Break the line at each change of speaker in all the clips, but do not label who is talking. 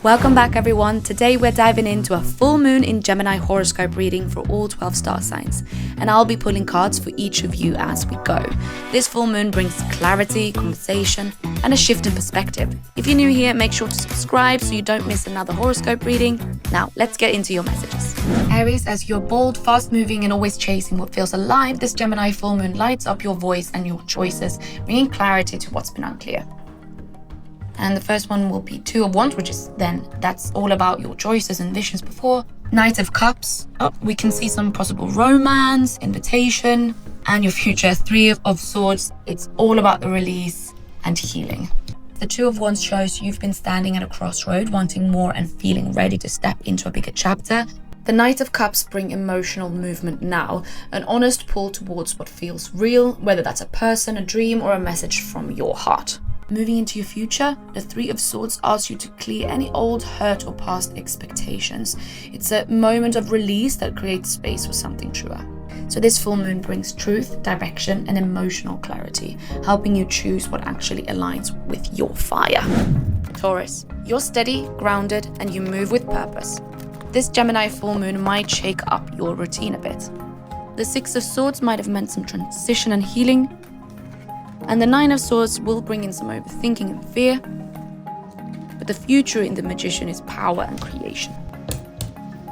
Welcome back everyone. Today we're diving into a full moon in Gemini horoscope reading for all 12 star signs. And I'll be pulling cards for each of you as we go. This full moon brings clarity, conversation, and a shift in perspective. If you're new here, make sure to subscribe so you don't miss another horoscope reading. Now, let's get into your messages. Aries, as you're bold, fast-moving, and always chasing what feels alive, this Gemini full moon lights up your voice and your choices, bringing clarity to what's been unclear. And the first one will be Two of Wands, which is that's all about your choices and visions before. Knight of Cups. We can see some possible romance, invitation, and your future. Three of Swords. It's all about the release and healing. The Two of Wands shows you've been standing at a crossroad, wanting more and feeling ready to step into a bigger chapter. The Knight of Cups bring emotional movement now, an honest pull towards what feels real, whether that's a person, a dream, or a message from your heart. Moving into your future, the Three of Swords asks you to clear any old hurt or past expectations. It's a moment of release that creates space for something truer. So this full moon brings truth, direction, and emotional clarity, helping you choose what actually aligns with your fire. Taurus, you're steady, grounded, and you move with purpose. This Gemini full moon might shake up your routine a bit. The Six of Swords might have meant some transition and healing, and the Nine of Swords will bring in some overthinking and fear. But the future in the Magician is power and creation.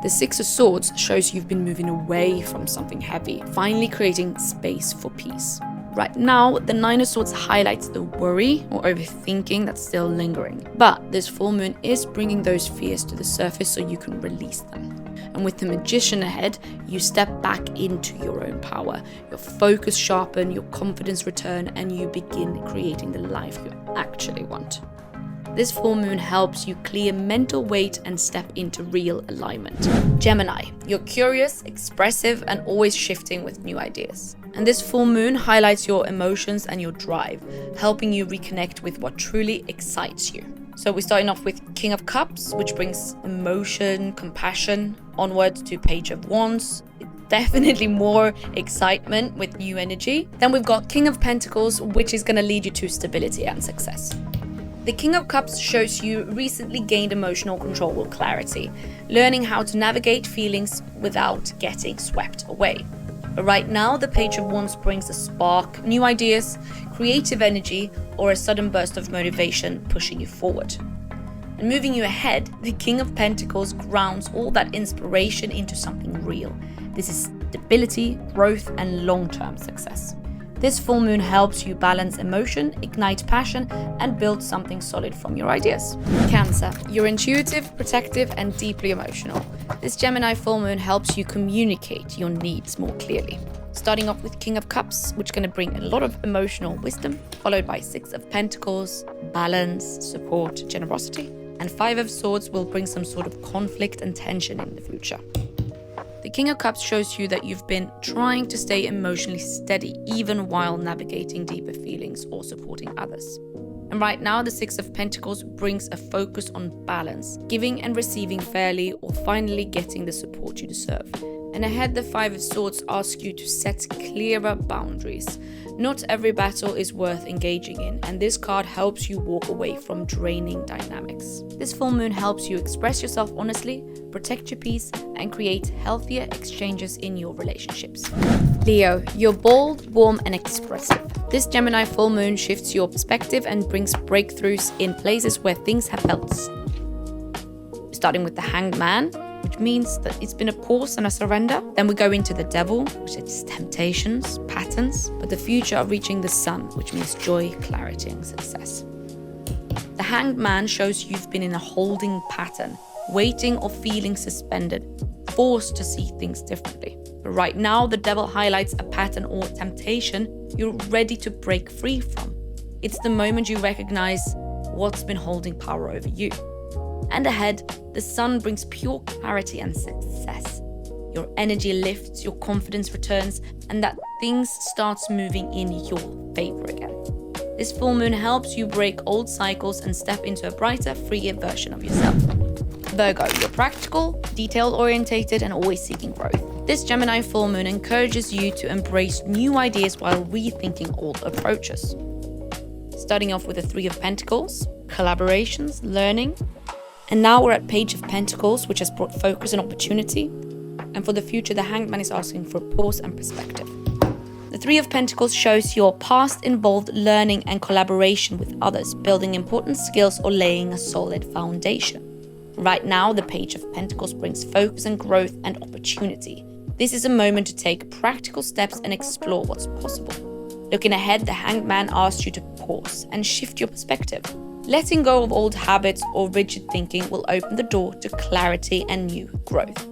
The Six of Swords shows you've been moving away from something heavy, finally creating space for peace. Right now, the Nine of Swords highlights the worry or overthinking that's still lingering. But this full moon is bringing those fears to the surface so you can release them. And with the Magician ahead, you step back into your own power. Your focus sharpen, your confidence return, and you begin creating the life you actually want. This full moon helps you clear mental weight and step into real alignment. Gemini, you're curious, expressive, and always shifting with new ideas. And this full moon highlights your emotions and your drive, helping you reconnect with what truly excites you. So we're starting off with King of Cups, which brings emotion, compassion, onwards to Page of Wands. Definitely more excitement with new energy. Then we've got King of Pentacles, which is going to lead you to stability and success. The King of Cups shows you recently gained emotional control or clarity, learning how to navigate feelings without getting swept away. But right now, the Page of Wands brings a spark, new ideas, creative energy, or a sudden burst of motivation pushing you forward. And moving you ahead, the King of Pentacles grounds all that inspiration into something real. This is stability, growth, and long-term success. This full moon helps you balance emotion, ignite passion, and build something solid from your ideas. Cancer, you're intuitive, protective, and deeply emotional. This Gemini full moon helps you communicate your needs more clearly. Starting off with King of Cups, which is going to bring a lot of emotional wisdom, followed by Six of Pentacles, balance, support, generosity, and Five of Swords will bring some sort of conflict and tension in the future. The King of Cups shows you that you've been trying to stay emotionally steady even while navigating deeper feelings or supporting others. And right now, the Six of Pentacles brings a focus on balance, giving and receiving fairly, or finally getting the support you deserve. And ahead, the Five of Swords asks you to set clearer boundaries. Not every battle is worth engaging in, and this card helps you walk away from draining dynamics. This full moon helps you express yourself honestly, protect your peace, and create healthier exchanges in your relationships. Leo, you're bold, warm, and expressive. This Gemini full moon shifts your perspective and brings breakthroughs in places where things have felt. Starting with the Hanged Man, which means that it's been a pause and a surrender. Then we go into the Devil, which is temptations, patterns, but the future of reaching the Sun, which means joy, clarity, and success. The Hanged Man shows you've been in a holding pattern, waiting or feeling suspended, forced to see things differently. But right now, the Devil highlights a pattern or temptation you're ready to break free from. It's the moment you recognize what's been holding power over you. And ahead, the Sun brings pure clarity and success. Your energy lifts, your confidence returns, and that things starts moving in your favor again. This full moon helps you break old cycles and step into a brighter, freer version of yourself. Virgo, you're practical, detail-orientated, and always seeking growth. This Gemini full moon encourages you to embrace new ideas while rethinking old approaches. Starting off with the Three of Pentacles, collaborations, learning, And now we're at Page of Pentacles, which has brought focus and opportunity. And for the future, the Hanged Man is asking for pause and perspective. The Three of Pentacles shows your past involved learning and collaboration with others, building important skills or laying a solid foundation. Right now, the Page of Pentacles brings focus and growth and opportunity. This is a moment to take practical steps and explore what's possible. Looking ahead, the Hanged Man asks you to pause and shift your perspective. Letting go of old habits or rigid thinking will open the door to clarity and new growth.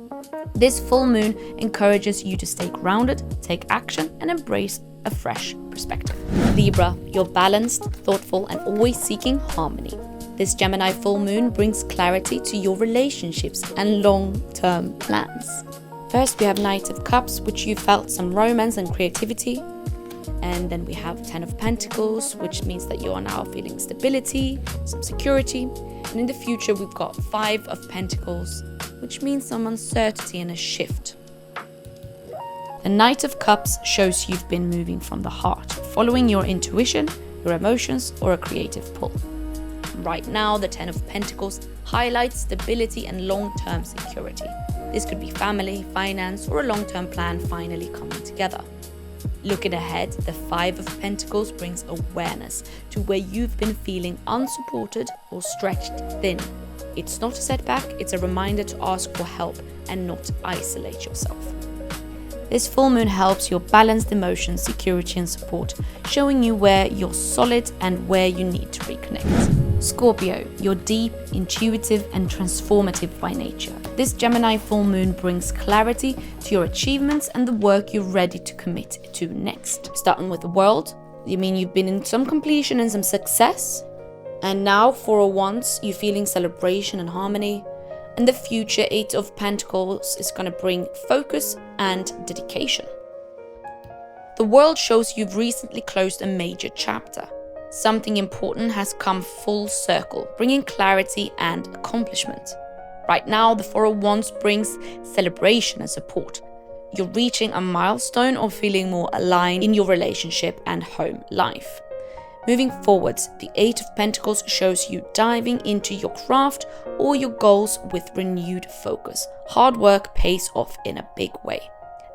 This full moon encourages you to stay grounded, take action, and embrace a fresh perspective. Libra, you're balanced, thoughtful, and always seeking harmony. This Gemini full moon brings clarity to your relationships and long-term plans. First, we have Knight of Cups, which you felt some romance and creativity. And then we have 10 of Pentacles, which means that you are now feeling stability, some security. And in the future, we've got 5 of Pentacles, which means some uncertainty and a shift. The Knight of Cups shows you've been moving from the heart, following your intuition, your emotions, or a creative pull. Right now, the 10 of Pentacles highlights stability and long-term security. This could be family, finance, or a long-term plan finally coming together. Looking ahead, the 5 of Pentacles brings awareness to where you've been feeling unsupported or stretched thin. It's not a setback, it's a reminder to ask for help and not isolate yourself. This full moon helps your balanced emotions, security and support, showing you where you're solid and where you need to reconnect. Scorpio, you're deep, intuitive and transformative by nature. This Gemini full moon brings clarity to your achievements and the work you're ready to commit to next. Starting with the world, you mean you've been in some completion and some success? And now, for once, you're feeling celebration and harmony. And the future, 8 of Pentacles, is going to bring focus and dedication. The world shows you've recently closed a major chapter. Something important has come full circle, bringing clarity and accomplishment. Right now, the 4 of Wands brings celebration and support. You're reaching a milestone or feeling more aligned in your relationship and home life. Moving forwards, the 8 of Pentacles shows you diving into your craft or your goals with renewed focus. Hard work pays off in a big way.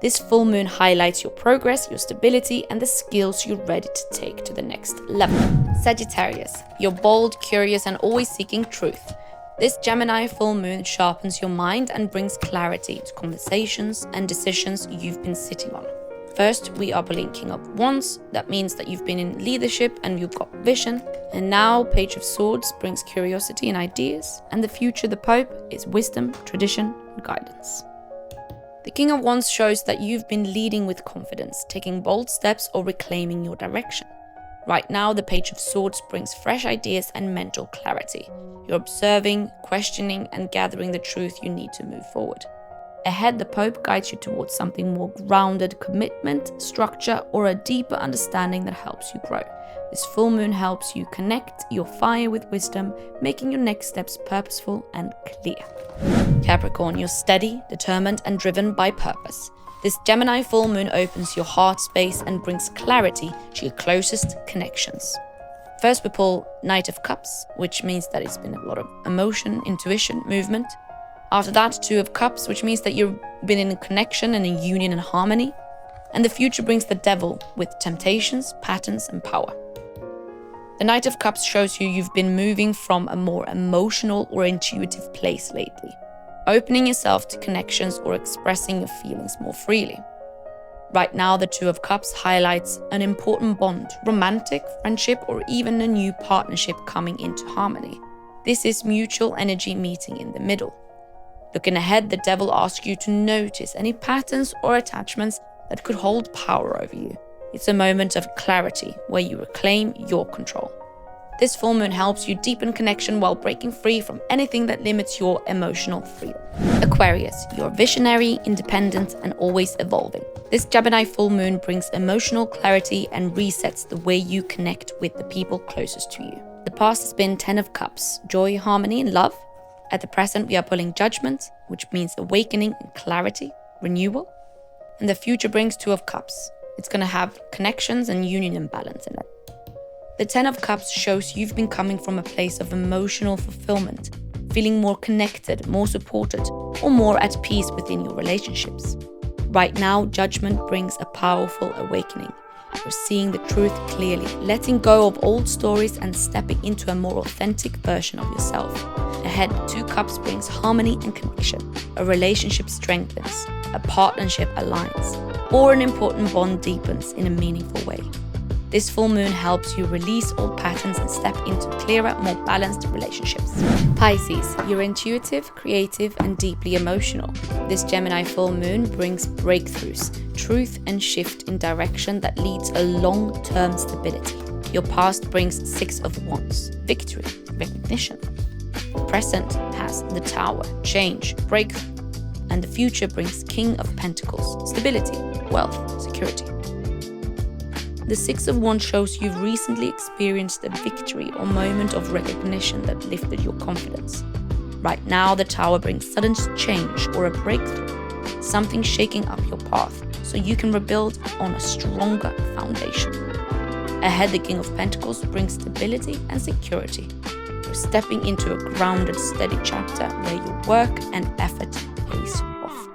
This full moon highlights your progress, your stability, and the skills you're ready to take to the next level. Sagittarius, you're bold, curious, and always seeking truth. This Gemini full moon sharpens your mind and brings clarity to conversations and decisions you've been sitting on. First, we are pulling King of Wands. That means that you've been in leadership and you've got vision. And now Page of Swords brings curiosity and ideas. And the future, the Pope, is wisdom, tradition, and guidance. The King of Wands shows that you've been leading with confidence, taking bold steps or reclaiming your direction. Right now, the Page of Swords brings fresh ideas and mental clarity. You're observing, questioning, and gathering the truth you need to move forward. Ahead, the Pope guides you towards something more grounded, commitment, structure, or a deeper understanding that helps you grow. This full moon helps you connect your fire with wisdom, making your next steps purposeful and clear. Capricorn, you're steady, determined, and driven by purpose. This Gemini full moon opens your heart space and brings clarity to your closest connections. First, we pull Knight of Cups, which means that it's been a lot of emotion, intuition, movement. After that, 2 of Cups, which means that you've been in a connection and in union and harmony. And the future brings the Devil with temptations, patterns, and power. The Knight of Cups shows you've been moving from a more emotional or intuitive place lately, opening yourself to connections or expressing your feelings more freely. Right now, the 2 of Cups highlights an important bond, romantic, friendship, or even a new partnership coming into harmony. This is mutual energy meeting in the middle. Looking ahead, the Devil asks you to notice any patterns or attachments that could hold power over you. It's a moment of clarity where you reclaim your control. This full moon helps you deepen connection while breaking free from anything that limits your emotional freedom. Aquarius, you're visionary, independent, and always evolving. This Gemini full moon brings emotional clarity and resets the way you connect with the people closest to you. The past has been 10 of Cups, joy, harmony, and love. At the present, we are pulling Judgment, which means awakening and clarity, renewal. And the future brings 2 of Cups. It's going to have connections and union and balance in it. The 10 of Cups shows you've been coming from a place of emotional fulfillment, feeling more connected, more supported, or more at peace within your relationships. Right now, Judgment brings a powerful awakening. You're seeing the truth clearly, letting go of old stories and stepping into a more authentic version of yourself. Ahead, 2 Cups brings harmony and connection. A relationship strengthens, a partnership aligns, or an important bond deepens in a meaningful way. This full moon helps you release old patterns and step into clearer, more balanced relationships. Pisces, you're intuitive, creative, and deeply emotional. This Gemini full moon brings breakthroughs, truth, and shift in direction that leads a long-term stability. Your past brings 6 of Wands, victory, recognition. The present has the Tower, change, breakthrough. And the future brings King of Pentacles, stability, wealth, security. The 6 of Wands shows you've recently experienced a victory or moment of recognition that lifted your confidence. Right now, the Tower brings sudden change or a breakthrough, something shaking up your path so you can rebuild on a stronger foundation. Ahead, the King of Pentacles brings stability and security. You're stepping into a grounded, steady chapter where your work and effort pays off.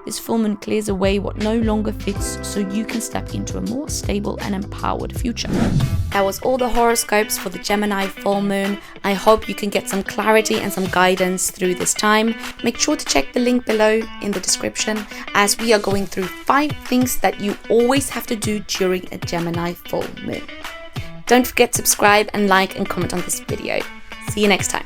This full moon clears away what no longer fits so you can step into a more stable and empowered future. That was all the horoscopes for the Gemini full moon. I hope you can get some clarity and some guidance through this time. Make sure to check the link below in the description as we are going through 5 things that you always have to do during a Gemini full moon. Don't forget to subscribe and like and comment on this video. See you next time.